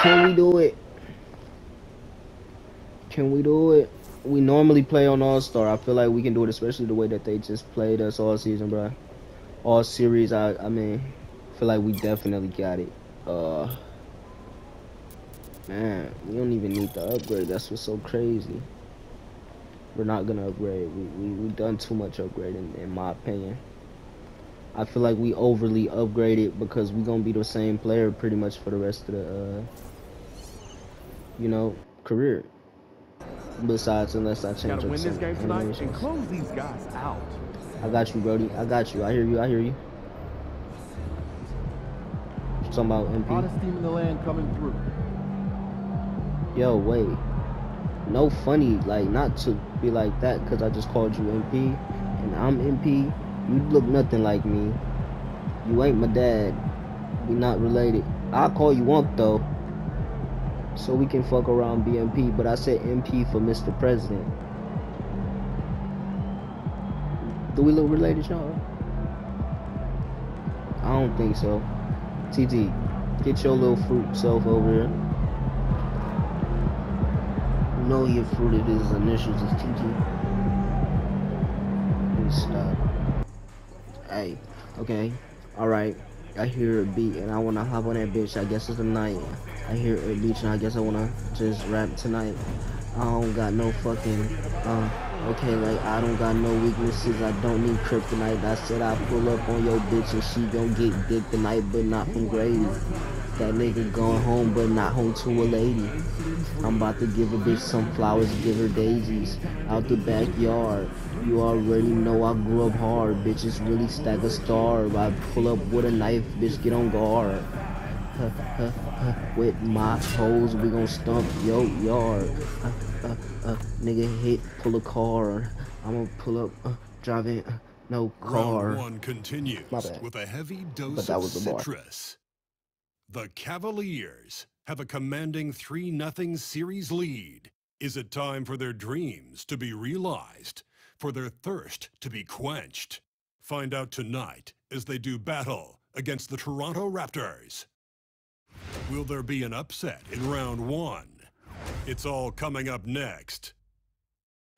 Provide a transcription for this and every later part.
Can we do it? Can we do it? We normally play on All-Star. I feel like we can do it, especially the way that they just played us all season, bro. All series, I mean, I feel like we definitely got it. Man, we don't even need to upgrade. That's what's so crazy. We're not gonna upgrade. We done too much upgrading, in my opinion. I feel like we overly upgraded because we gonna be the same player pretty much for the rest of the, you know, career. Besides, unless I change Gotta up win some this game tonight and animations. close these guys out. I got you, Brody. I got you. I hear you. I hear you. Talking about MP. Hottest team in the land coming through. Yo, wait. No funny, like, not to be like that because I just called you MP and I'm MP. You look nothing like me. You ain't my dad. We not related. I'll call you Unc though, so we can fuck around BMP, but I said MP for Mr. President. Do we look related, y'all? I don't think so. TT, get your little fruit self over here. You know he fruited his initials is TT. Please stop. Hey, okay, alright. I hear a beat and I wanna hop on that bitch. I guess it's a night. I hear a beat and I guess I wanna just rap tonight. I don't got no fucking, okay, like I don't got no weaknesses. I don't need kryptonite. I said I pull up on your bitch and she gon' get dick tonight, but not from Grady. That nigga going home, but not home to a lady. I'm about to give a bitch some flowers, give her daisies out the backyard. You already know I grew up hard, bitches really stack a star. I pull up with a knife, bitch get on guard. With my hoes, we gon' stump your yard. Nigga hit, pull a car. I'ma pull up, driving, no car. Round one continues with a heavy dose of citrus. The Cavaliers have a commanding 3-0 series lead. Is it time for their dreams to be realized? For their thirst to be quenched? Find out tonight as they do battle against the Toronto Raptors. Will there be an upset in round one? It's all coming up next.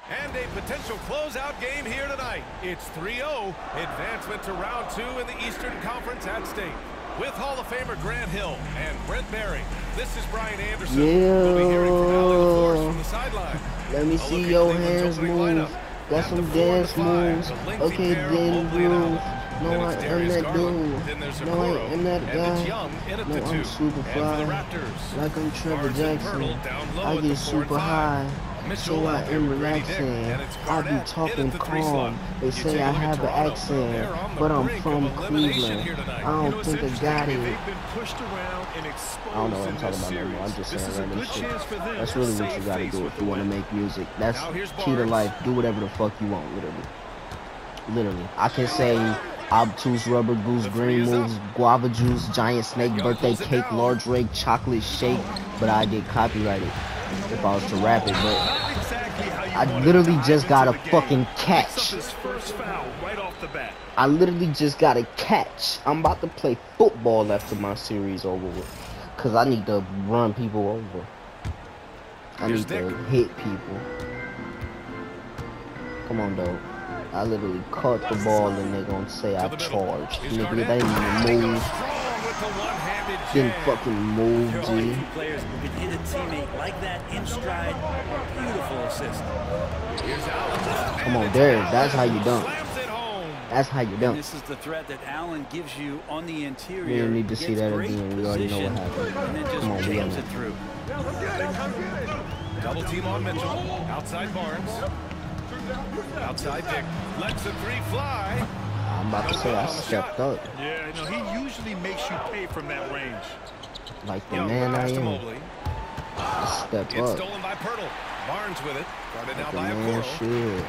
And a potential closeout game here tonight. It's 3-0, advancement to round two in the Eastern Conference at stake. With Hall of Famer Grant Hill and Brent Barry, this is Brian Anderson. We'll be hearing from Alec LaForce from the sideline. Let me see your hands move. Got some dance moves. Okay, then move. No, I am that dude. No, I am that guy. No, I'm super fly. Like I'm Trevor Jackson. I get super high. So I am relaxing. I be talking calm. They say I have an accent, but I'm from Cleveland. I don't think I got it. I don't know what I'm talking about no more. I'm just saying random shit. That's really what you gotta do if you want to make music. That's key to life. Do whatever the fuck you want, literally. Literally. I can say obtuse rubber goose, green moves, guava juice, giant snake, birthday cake, large rake, chocolate shake, but I get copyrighted if I was to rap it, but I literally just got a fucking catch. I literally just got a catch. I'm about to play football after my series over with, cause I need to run people over. I need to hit people. Come on, though. I literally caught the ball and they're gonna say I charged. Nigga, they didn't even move. Didn't fucking move, G. Players who can hit a teammate like that in stride. Beautiful assist. Come on, there. That's how you dunk. That's how you dunk. This is the threat that Allen gives you on the interior. We don't need to see that again. We already know what happened. And then just Come on, jams it through. Double team on Mitchell. Outside Barnes. Outside Dick. Lets the three fly. I'm about to say I stepped up. Yeah, no, he usually makes you pay from that range. Like the man I am. I step it's up. Stolen by Pirtle. Barnes with it. Guarded now Like by the man Okoro. should.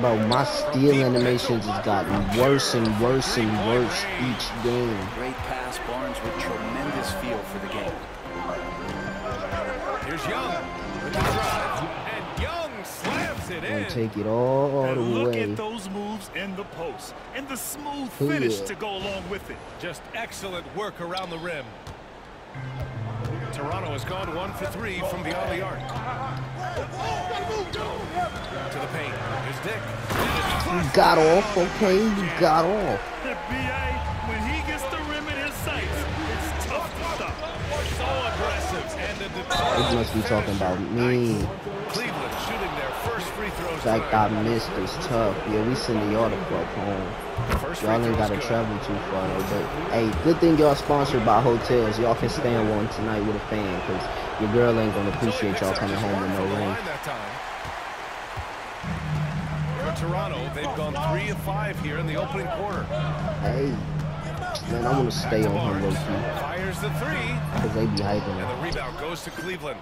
Bro, my steal animations has gotten worse and worse and worse each game. Great pass, Barnes with tremendous feel for the game. Here's Young with the drive, and Young slams it and in. take it all the And look way. at those moves in the post. And the smooth finish to go along with it. Just excellent work around the rim. Toronto has gone 1 for 3 from beyond the arc. To the paint. Here's Dick. You got off, okay? You got off. The BA, when he gets the rim in his sights, it's tough to stop. So aggressive. And the They must be talking about me. Cleveland shooting their first free throws. Like I missed is tough. Yeah, we sending y'all the fuck home. Y'all ain't gotta travel too far though. But hey, good thing y'all sponsored by hotels. Y'all can stay in one tonight with a fan, cause your girl ain't gonna appreciate y'all coming home with no ring. For Toronto, they've gone 3 of 5 here in the opening quarter. Hey, man, I wanna stay on him low key. Fires the 3. Cause they be hyping And him. the rebound goes to Cleveland.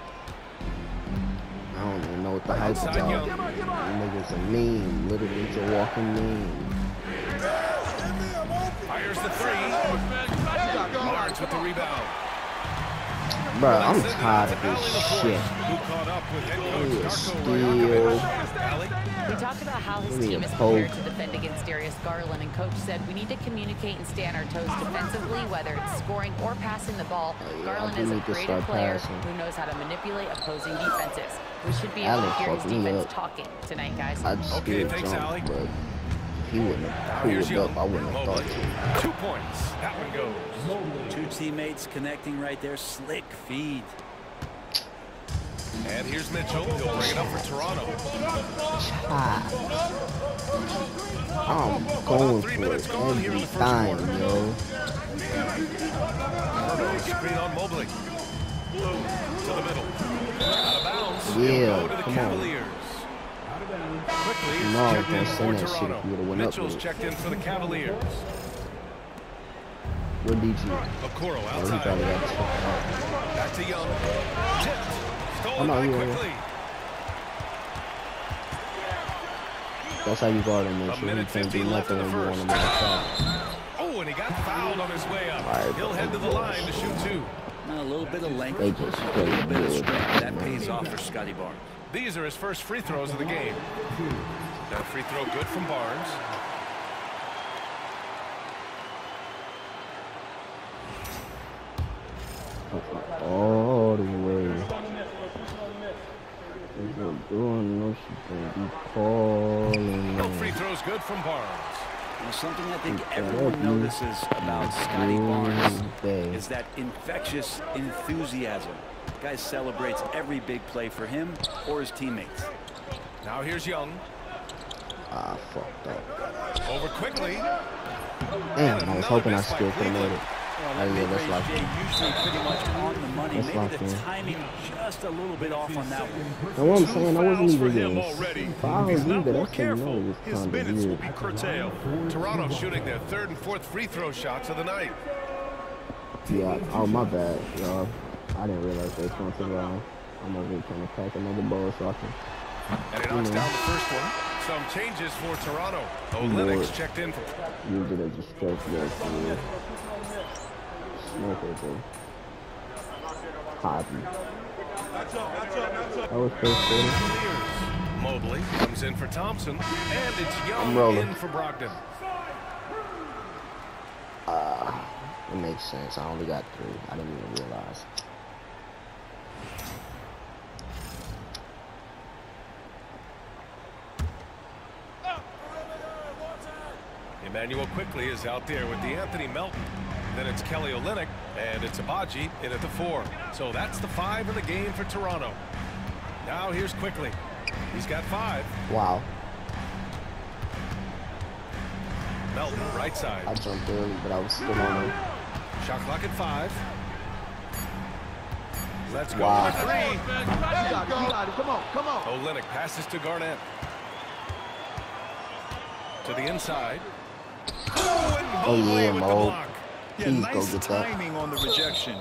I don't even know what the hype is about. You niggas a meme, literally it's a walking meme. Fires the 3. Barnes with the rebound. Bro, I'm tired of this shit. Who caught up with head coach Steal. We talked about how his team is prepared to defend against Darius Garland, and coach said we need to communicate and stay on our toes defensively, whether it's scoring or passing the ball. Garland is a creative player who knows how to manipulate opposing defenses. We should be able to hear his defense talking tonight, guys. I just Okay, scared thanks, jump, Allie. but he wouldn't have pulled up. I wouldn't have thought to. 2 points. That one goes. 2 teammates connecting right there. Slick feed. And here's Mitchell. He'll bring it up for Toronto. I'm going for it every time, yo. Screen on Mobley. To the middle. Out of bounds. Yeah, Go to the come on. Cavaliers. Quickly, No, I checked in was for gonna send that shit Toronto. if you would've went up Mitchell's with it. checked in for the Cavaliers. Where did you? Okoro Oh, he outside. probably got took out. Back to Young. Tipped. Stolen I'm not by here. quickly. That's how you guard him, man. A So he minute can't 15 do left in nothing the when you want first. him outside. Oh, and he got fouled on his way up. Alright, He'll head to the line to shoot 2. Now, a little bit of length, They just a play little bit of good. strength. That pays off for Scotty Barnes. These are his first free throws of the game. That free throw good from Barnes. All the way. If I'm doing no, she's gonna be calling. No free throws good from Barnes. Well, something I think everyone notices about Scotty Barnes is that infectious enthusiasm. Guy celebrates every big play for him or his teammates. Now here's Young. Ah, fucked up. Over quickly. Damn, I was hoping I still could have made it. Well, Oh, that yeah, that's mid-range like game usually pretty much on the money. That's Maybe like the him. timing just a little bit off on that one. Know what I'm saying? I wasn't fouls even for him getting already. fouls He's not either. more That's something careful. was His kind of minutes will weird. be curtailed. Toronto shooting their 3rd and 4th free throw shots of the night. Yeah, oh my bad, y'all. I didn't realize they was going to the line. I'm over here trying to pack another ball so I can. And he knocks down the first one. Some changes for Toronto. Olenek's checked in for. Use it as a stretch there for you. Smoke it, bro. Hobby. That was first quarter. Mobley comes in for Thompson. And it's I'm Young rolling. in for Brogdon. It makes sense. I only got 3. I didn't even realize. Emmanuel quickly is out there with DeAnthony Melton. Then it's Kelly Olynyk, and it's Abaji in at the 4. So that's the 5 in the game for Toronto. Now here's quickly. He's got 5. Wow. Melton right I side. jumped early, but I was still on him. Shot clock at 5. Let's go Wow. for 3. You got it. Come on, come on. Olynyk passes to Garnett. To the inside. Oh yeah, Mo. Yeah, Please go nice get that. timing on the rejection.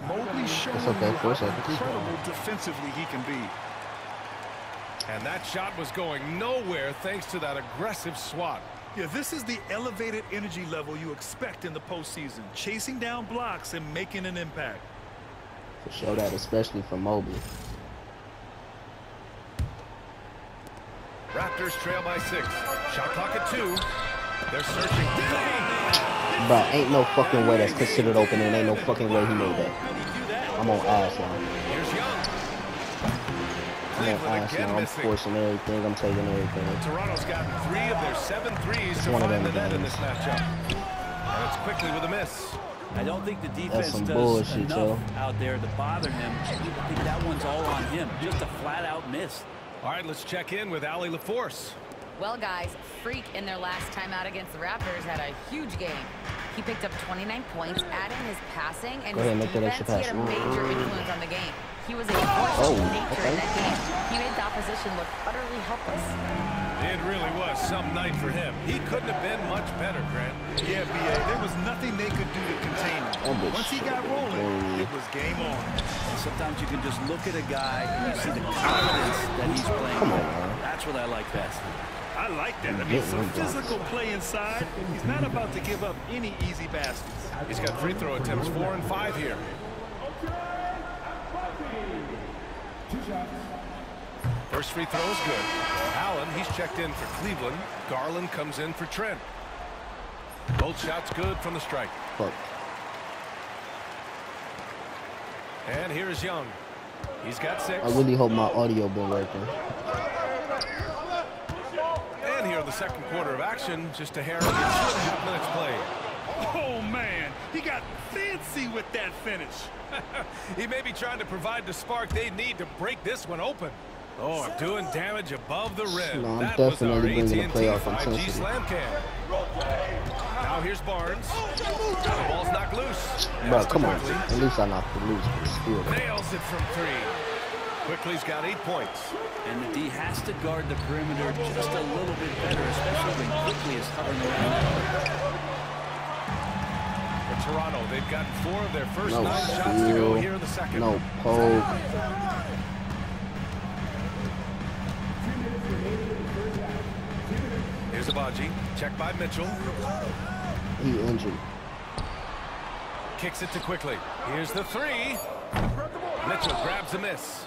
Mobley showing It's okay, you 4 how seconds. incredible defensively he can be. And that shot was going nowhere thanks to that aggressive swat. Yeah, this is the elevated energy level you expect in the postseason. Chasing down blocks and making an impact. To show that, especially for Mobley. Raptors trail by 6. Shot clock at 2. They're searching. Bro, ain't no fucking way that's considered open, and ain't no fucking way he made that. I'm on ass now. Here's Young. I'm on ass now. I'm forcing everything. I'm taking everything. Toronto's gotten 3 of their 7 threes to find the net in this matchup. And it's quickly with a miss. I don't think the defense does enough out there to bother him. I think that one's all on him. Just a flat-out miss. All right, let's check in with Allie LaForce. Well, guys, Freak in their last time out against the Raptors had a huge game. He picked up 29 points, adding his passing and his defense. He had a major influence on the game. He was a force of nature in that game. He made the opposition look utterly helpless. It really was some night for him. He couldn't have been much better, Grant. Yeah, B.A. There was nothing they could do to contain him. Once he got rolling, it was game on. And sometimes you can just look at a guy and you see the confidence that he's playing. That's what I like best. I like that. I mean, some physical play inside. He's not about to give up any easy baskets. He's got free throw attempts 4 and 5 here. First free throw is good. Allen, he's checked in for Cleveland. Garland comes in for Trent. Both shots good from the strike. And here is Young. He's got 6. I really hope my audio been working. And here in the second quarter of action, just a hair under 2.5 minutes played. Oh, man. He got fancy with that finish. He may be trying to provide the spark they need to break this one open. Oh, doing damage above the rim. No, I'm that definitely was our bringing the playoff 5G intensity. slam cam. Now here's Barnes. The ball's knocked loose. Bro, come on. At least I knocked it loose. Nails it from 3. Quickly's got 8 points. And the D has to guard the perimeter just a little bit better, especially when Quickly is hovering around. For Toronto, they've gotten 4 of their first 9 shots to go here in the second. No poke. Here's Abaji. Checked by Mitchell. He injured. Kicks it to Quickly. Here's the 3. Mitchell grabs a miss.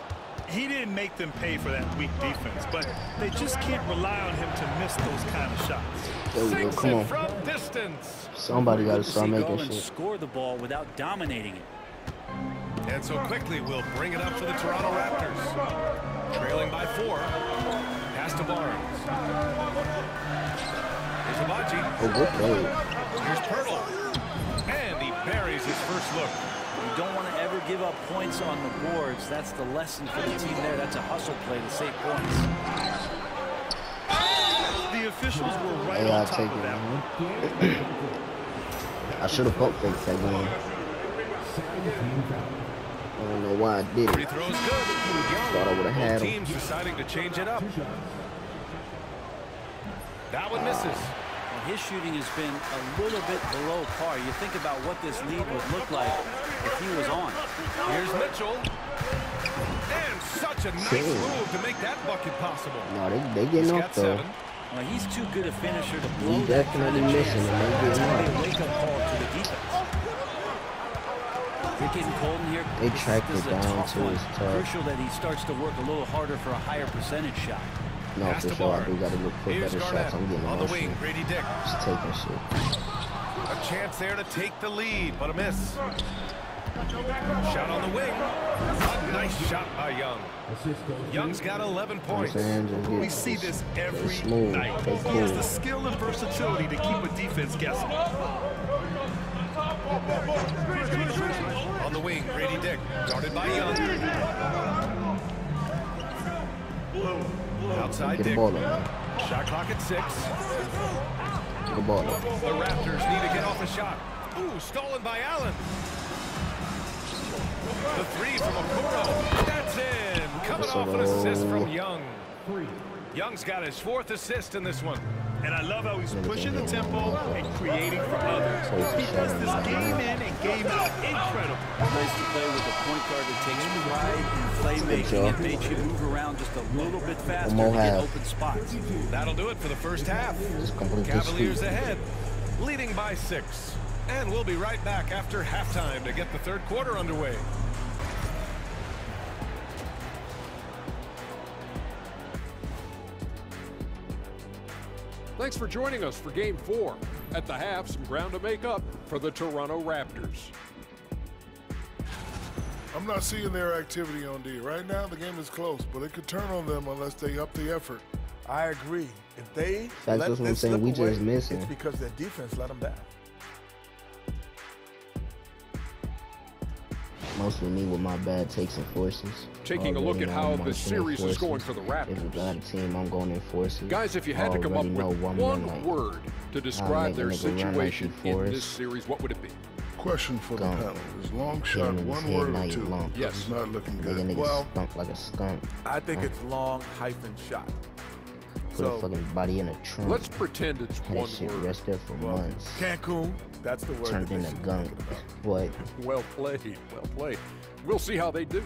He didn't make them pay for that weak defense, but they just can't rely on him to miss those kind of shots. There we go. Come on. From distance. Somebody got to start making shit. Score the ball without dominating it. And so Quickly will bring it up for the Toronto Raptors. Trailing by 4. Pass to Barnes. Here's Abaji. Oh, good play. Here's Pirtle. And he buries his first look. You don't want to ever give up points on the boards. That's the lesson for the team there. That's a hustle play to save points. The officials were right on top of that one. I should have poked faked that game. I don't know why I did Free it. throws good. Thought I would have had him. Teams deciding to change it up. That one misses. His shooting has been a little bit below par. You think about what this lead would look like if he was on. Here's Mitchell. And such a nice move to make that bucket possible. No, they getting off though. Well, he's too good a finisher to blow He's definitely missing, and they getting a off. wake-up call to the defense. They're getting cold in here. They tracked This it is a down tough to one. his tough. Crucial that he starts to work a little harder for a higher percentage shot. No, for sure. I do got to look for better shots. I'm getting on the that wing. shit. Grady Dick. Just taking shit. A chance there to take the lead, but a miss. Shot on the wing. A nice shot by Young. Young's got 11 points. We see this every night. He has the skill and versatility to keep a defense guessing. On the wing, Grady Dick. Guarded by Young. Outside Get the Dick. ball up. Shot clock at 6. Get the ball up. The Raptors need to get off a shot. Ooh, stolen by Allen. The 3 from Okoro. That's in. Coming off an assist from Young. Young's got his 4th assist in this one. And I love how he's pushing the tempo and creating for others. He does this game in and game out. Incredible. Nice to play with a point guard that takes pride in playmaking and makes you move around just a little bit faster to get open spots. That'll do it for the first half. Cavaliers ahead, leading by 6. And we'll be right back after halftime to get the third quarter underway. Thanks for joining us for Game 4. At the half, some ground to make up for the Toronto Raptors. I'm not seeing their activity on D. Right now, the game is close, but it could turn on them unless they up the effort. I agree. If they that's let what I'm this saying. slip We away, just missing. it's because their defense let them down. Mostly me with my bad takes and forces. Taking a look at how the series is going for the Raptors. If we got a team, I'm going in forces. Guys, if you had to come up with one word to describe their situation in this series, what would it be? Question for the panel. Is long shot one word or two? Yes. It's not looking good. Nigga Well, skunk like a skunk. I think it's long hyphen shot. Put a fucking body in a trunk. Let's pretend it's had one that shit word. rest there for months. Cancun, that's the word. Turned into gunk. What? Well played, well played. We'll see how they do.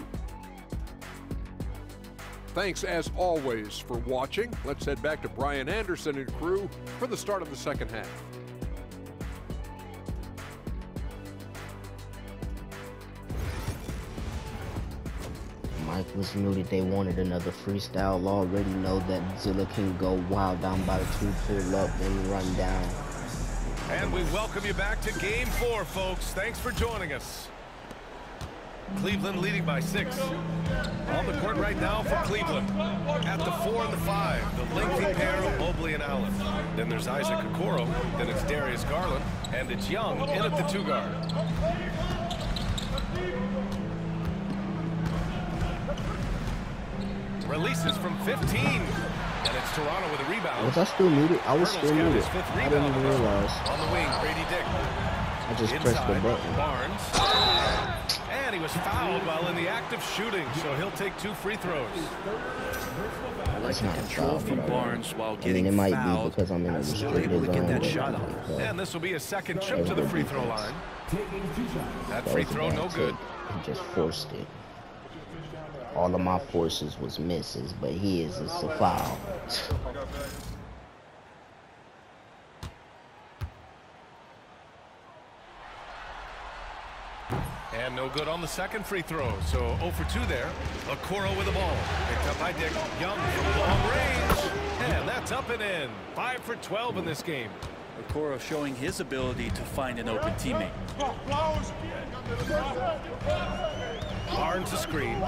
Thanks, as always, for watching. Let's head back to Brian Anderson and crew for the start of the second half. Mike was knew that they wanted another freestyle. Already know that Zilla can go wild down by the 2, pull up, then run down. And we welcome you back to Game 4, folks. Thanks for joining us. Cleveland leading by 6. On the court right now for Cleveland. At the 4 and the 5, the lengthy pair of Mobley and Allen. Then there's Isaac Okoro. Then it's Darius Garland. And it's Young in at the 2 guard. Releases from 15. And it's Toronto with a rebound. Was I still muted? I was still muted. I didn't even realize. On the wing, Grady Dick. I just pressed the button. Barnes. And he was fouled while in the act of shooting, so he'll take 2 free throws. I like the control from Barnes while getting it might fouled. be because I'm in a Still able to get that shot off. And this will be a second trip to the free throw line. That free throw no good. He just forced it. All of my forces was misses, but his is a foul. And no good on the second free throw, so 0 for 2 there. Okoro with the ball. Picked up by Dick. Young from long range. And that's up and in. 5 for 12 in this game. Okoro showing his ability to find an open teammate. Barnes the screen.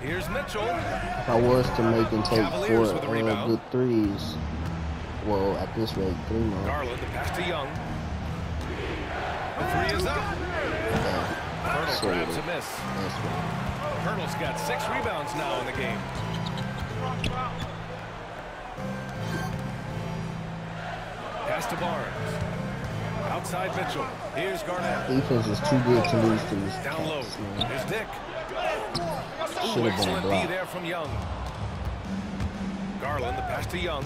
Here's Mitchell. If I was to make and take 4 good threes, well, at this rate, 3 more. Garland, the pass to Young. The 3 is up. Hurdle grabs a miss. Hurdle's got 6 rebounds now in the game. Pass to Barnes. Outside Mitchell. Here's Garnett. Defense is too good to lose to this. Down low. Here's Dick. Should have been a block. B there from Young. Garland, the pass to Young.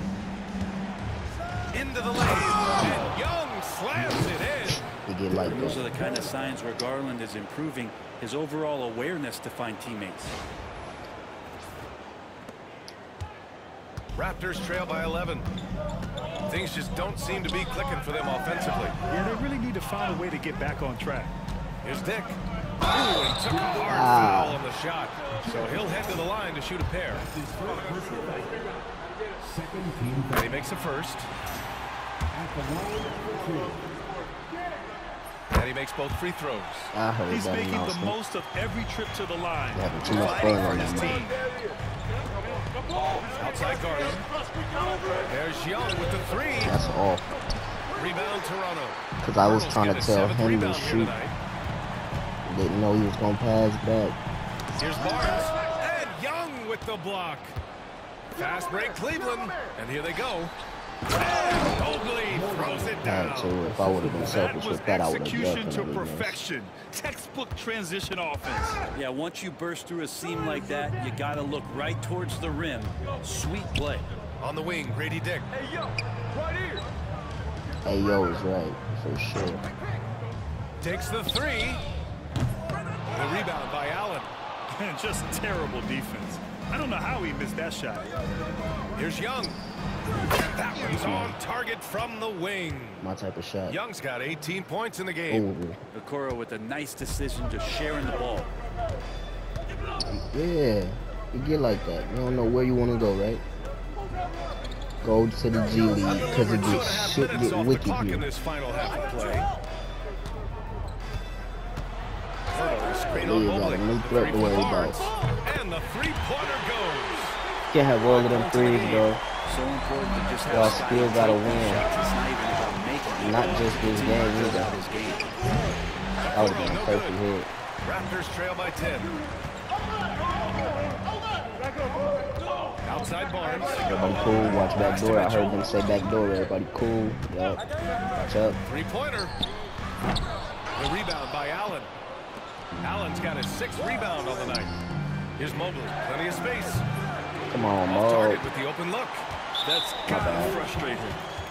Into the lane. And Young slams it in. He get like Those that. are the kind of signs where Garland is improving his overall awareness to find teammates. Raptors trail by 11. Things just don't seem to be clicking for them offensively. Yeah, they really need to find a way to get back on track. Here's Dick. Ooh, he took a hard foul on the shot. So he'll head to the line to shoot a pair. And he makes a first. And he makes both free throws. I heard He's that making the announcement. most of every trip to the line. Having too much fun on his that team. Outside Garland. There's Young with the 3. That's all. Rebound Toronto. Because I was trying to Hurdle's tell getting his 7th him to rebound here shoot. tonight. Didn't know he was going to pass back. Here's Barnes. And Young with the block. Fast break Cleveland. And here they go. And Mobley throws it down. So if I would have been selfish with that, I would have Execution to definitely missed. perfection. Textbook transition offense. Yeah, once you burst through a seam like that, you got to look right towards the rim. Sweet play. On the wing, Grady Dick. Hey, yo, right here. Hey, yo is right, for sure. Takes the 3. The rebound by Allen. Just terrible defense. I don't know how he missed that shot. Here's Young. That one's on target from the wing. My type of shot. Young's got 18 points in the game. Oh. Okoro with a nice decision to sharing the ball. Yeah, you get like that. You don't know where you want to go, right? Go to the G League because it gets shit get wicked here. This final half of play. League got a new threat to worry about. And the three-pointer goes. Can't have all of them threes though. So important to just Y'all have still gotta win. Not just this game either. That would have been a perfect hit. Raptors trail by 10. Outside Barnes. Everybody cool. Watch back door. I heard them say back door. Everybody cool. Yup. Watch up. Three-pointer. The rebound by Allen. Allen's got his 6th rebound on the night. Here's Mobley. Plenty of space. Come on, Off Mo. target with the open look. That's kind of frustrating.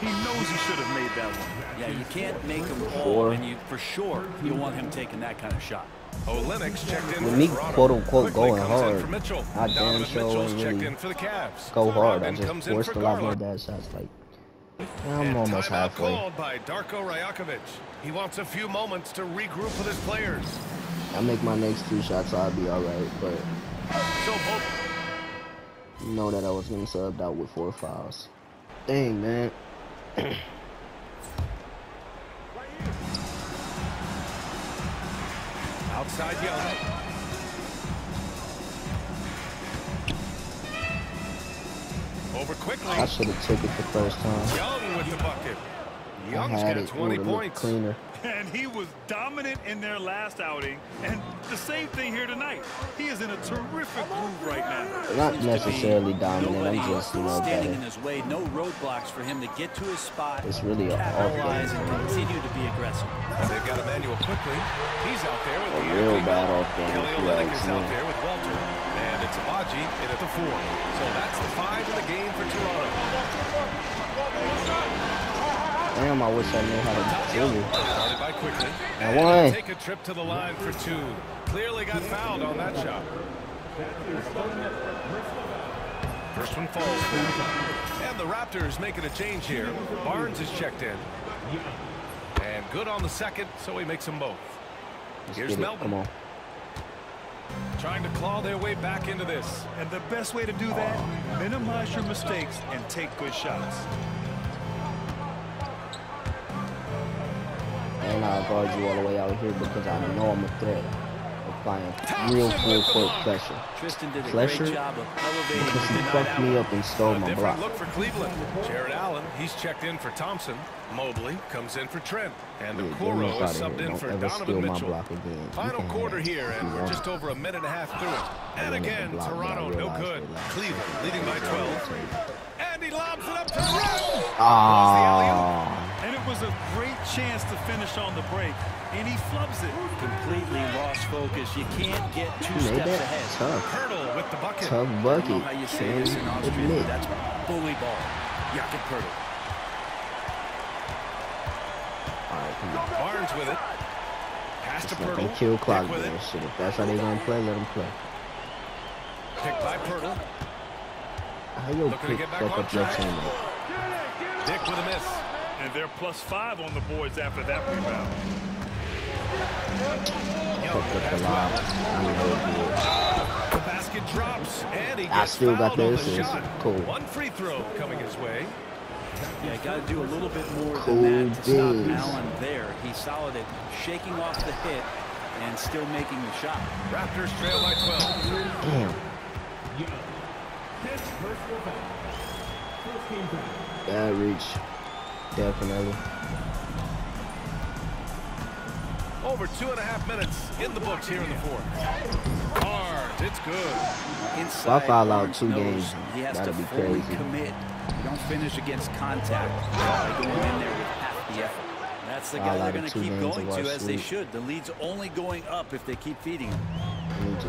He knows he should have made that one. Yeah, you can't make him fall, and you for sure you want him taking that kind of shot. Lennox checked in With for me, Toronto. quote unquote, Quickly going comes in hard. for Mitchell. I damn Donovan sure Mitchell's ain't checked really in for the Cavs. go hard. I Brogdon just comes in forced for a lot more Garland. bad shots. Like, And I'm almost timeout halfway. called by Darko Rajakovic. He wants a few moments to regroup with his players. I make my next 2 shots, I'll be alright. But So both you know that I was getting subbed out with 4 fouls. Dang, man. outside Young. Over quickly. I should have took it the first time. Young with the bucket. I Young's had got it. 20 It would look points. cleaner. And he was dominant in their last outing. And the same thing here tonight. He is in a terrific groove right now. Not necessarily dominant. I'm just, you know, standing better. in his way, no roadblocks for him to get to his spot. It's really an capitalize off and game. continue to be aggressive. They've got Emmanuel quickly. He's out there with A the real Anthony bad Miller. off game, Kelly if you Olynyk ask is out me. there with Walter. And it's Abaji in at the 4. So that's the 5 in the game for Toronto. Damn, I wish I knew how to dribble. Started by quickly. I won. Take a trip to the line for 2. Clearly got fouled on that shot. First one falls. And the Raptors making a change here. Barnes is checked in. And good on the second, so he makes them both. Here's Melvin. Come on. Trying to claw their way back into this. And the best way to do that, minimize your mistakes and take good shots. And I'll guard you all the way out here because I know I'm a threat. Applying real full court pressure. Tristan did a Pressure great job of elevating because he the fucked me up and stole my Different block. look for Cleveland. Jared Allen, he's checked in for Thompson. Mobley comes in for Trent. And the Yeah, Kuro get is him out of subbed here. in Don't for ever Donovan steal my Mitchell. block again. You Final can't quarter have it. here, and You we're won't. just over a minute and a half through it. And wanted to again, block, but I Toronto, no realized good. they lost. Cleveland leading by 12. And he lobs it up to the rim. Ah. And it was a great chance to finish on the break. And he flubs it. Completely lost focus. You can't get 2 You made steps that ahead. tough. Hurdle with the bucket. Tough I don't bucket. know how you say this in Austrian, but Admit. that's bully ball. Jakob Poeltl. Alright, come on. Barnes with it. Pass to Just let them Pirtle. kill clock Dick with there. it. Shit, if that's how they gonna play, let them play. Picked by Pirtle. How you Looking to pick get back fuck on up your track. teammate? Dick with a miss. And they're +5 on the boards after that rebound. Young Fuck up the pass to line. Allen. I know The basket drops, and he I gets still got fouled on the the assist. shot. Cool. One free throw coming his way. Yeah, got to do a little bit more Cool than that to stop biz. Allen there. He's solid at shaking off the hit and still making the shot. Raptors trail by 12. Damn. Bad reach. Definitely. Over 2.5 minutes in the books here in the 4th. Barnes, it's good. Inside, If I foul out Barnes 2 knows games, he has that'd to be fully crazy. commit. You don't finish against contact by going in there with half the effort. That's the Foul guy out they're of going to 2 keep games going of to our as they sweep. should. The lead's only going up if they keep feeding him.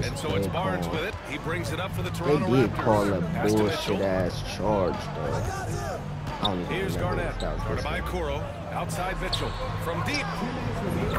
And so it's Barnes with it. He brings it up for the They Toronto did Raptors. call a Pass to bullshit Mitchell. ass charge though. I don't even Here's remember Garnett. if that was Guarded this by one. Kuro. Outside Mitchell. From deep.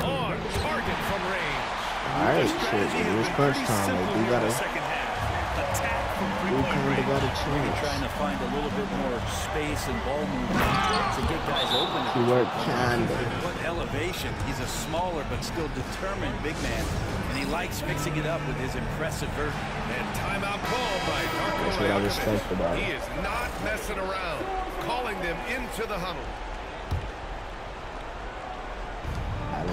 On target from range. Alright, shit. It was crunch time. Like, we gotta. Second half. Attack from We three-point kinda range. got a Trying chance. to find a little bit more space and ball movement to get guys open. We worked kinda. What elevation. He's a smaller but still determined big man. And he likes mixing it up with his impressive version. And timeout called by Darko That's what I Rajakovic. respect about He it. is not messing around. calling them into the huddle.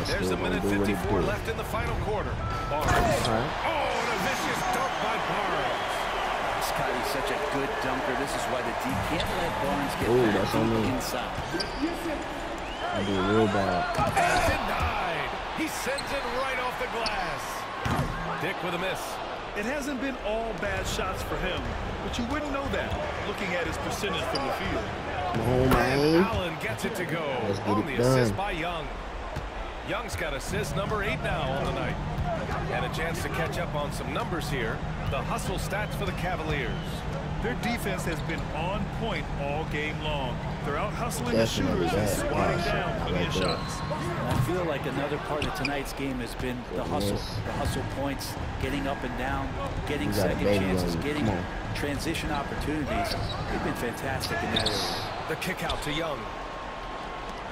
There's a minute 54 left in the final quarter. Barnes. Oh, and a vicious dunk by Barnes. Scotty's such a good dunker. This is why the D can't let Barnes get back deep inside. I do real bad. And denied. He sends it right off the glass. Dick with a miss. It hasn't been all bad shots for him, but you wouldn't know that looking at his percentage from the field. Oh, man. Allen gets it to go On the assist by Young. Young's got assist number 8 now on the night. And a chance to catch up on some numbers here. The hustle stats for the Cavaliers. Their defense has been on point all game long. They're out hustling the shooters and swatting down plenty of shots. I feel like another part of tonight's game has been the hustle. The hustle points, getting up and down, getting second chances, getting transition opportunities. They've been fantastic in that area. The kick out to Young.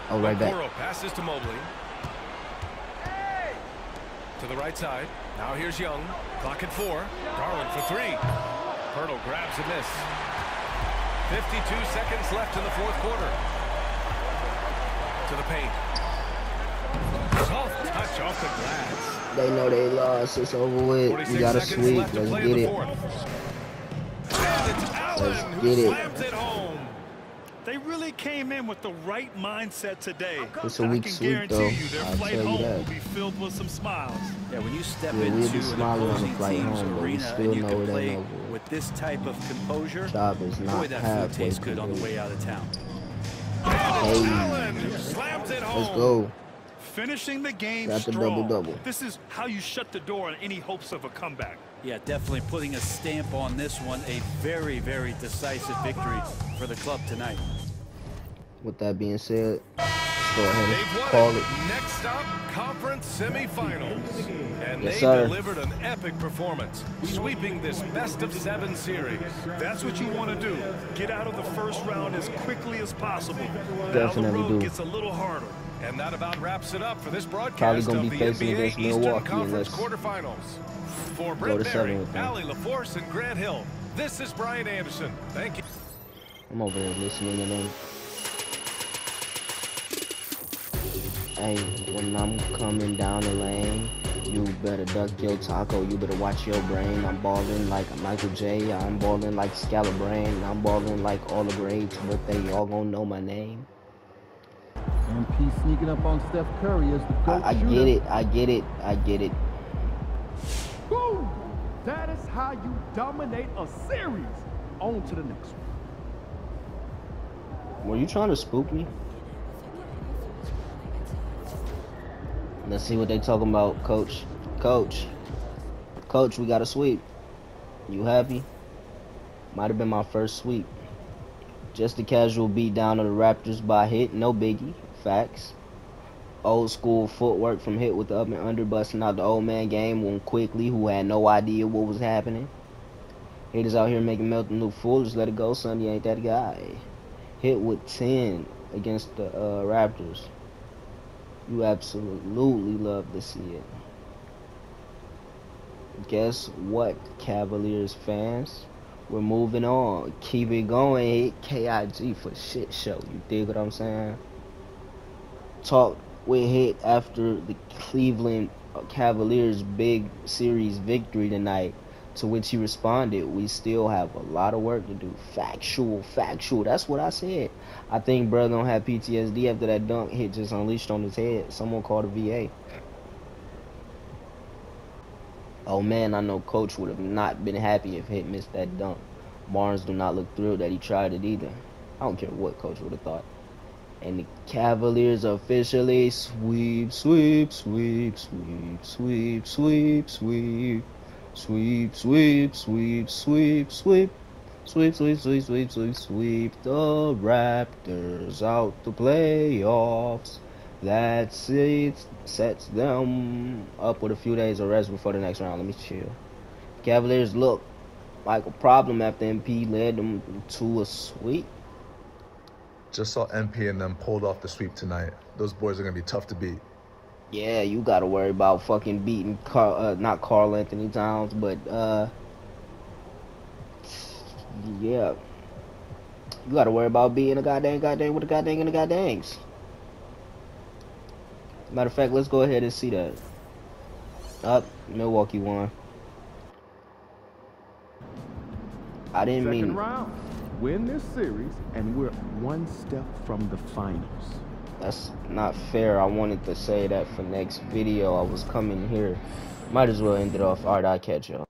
Oh, right back. Passes to Mobley. To the right side. Now here's Young. Clock at 4. Garland for 3. Hurdle grabs and miss. 52 seconds left in the fourth quarter. To the paint. Soft touch off the glass. They know they lost. It's over with. We got to sweep. Let's get it. Let's get it. They really came in with the right mindset today. It's a weak sweep, though. Their flight home will be filled with some smiles. Yeah, when you step into an opposing team's arena and you can play with this type of composure, boy, that food tastes good on the way out of town. Hey, let's go. Finishing the game got the strong. double-double. This is how you shut the door on any hopes of a comeback. Yeah, definitely putting a stamp on this one. A very, very decisive victory for the club tonight. With that being said, let's go ahead and call it. Next up, conference semifinals. And they delivered an epic performance, sweeping this best-of-7 series. That's what you want to do. Get out of the first round as quickly as possible. Definitely now the road do. gets a little harder. And that about wraps it up for this broadcast Probably of gonna the be facing NBA against Eastern Milwaukee Conference unless quarterfinals. For Brent Berry, Allie LaForce, and Grant Hill, this is Brian Anderson. Thank you. I'm over here listening to them. Hey, when I'm coming down the lane, you better duck your taco, you better watch your brain. I'm balling like Michael J, I'm balling like Scalabrine, I'm balling like all the greats, but they all gonna know my name. MP sneaking up on Steph Curry as the GOAT I get it, I get it, I get it. Boom! That is how you dominate a series. On to the next one. Were you trying to spook me? Let's see what they talking about, Coach. Coach, we got a sweep. You happy? Might have been my first sweep. Just a casual beat down of the Raptors by Hit, no biggie. Facts. Old school footwork from Hit with the up and under, busting out the old man game one quickly, who had no idea what was happening. Haters out here making Melton look foolish. Let it go, son. You ain't that guy. Hit with 10 against the Raptors. You absolutely love to see it. Guess what, Cavaliers fans? We're moving on. Keep it going. Hit KIG for shit show. You dig what I'm saying? Talk with Hit after the Cleveland Cavaliers' big series victory tonight, to which he responded, we still have a lot of work to do. Factual. That's what I said. I think brother don't have PTSD after that dunk Hit just unleashed on his head. Someone called a VA. Oh man, I know Coach would have not been happy if Hit missed that dunk. Barnes do not look thrilled that he tried it either. I don't care what Coach would have thought. And the Cavaliers officially sweep. The Raptors out the playoffs. That's it. Sets them up with a few days of rest before the next round. Let me chill. Cavaliers look like a problem after MP led them to a sweep. Just saw MP and them pulled off the sweep tonight. Those boys are going to be tough to beat. Yeah, you got to worry about fucking beating not Karl Anthony Towns, but yeah. You gotta worry about being a goddamn with a goddamn and a goddangs. Matter of fact, let's go ahead and see that. Up, Milwaukee won. I didn't mean. Second round. Win this series, and we're one step from the finals. That's not fair. I wanted to say that for next video. I was coming here. Might as well end it off. Alright, I'll catch y'all.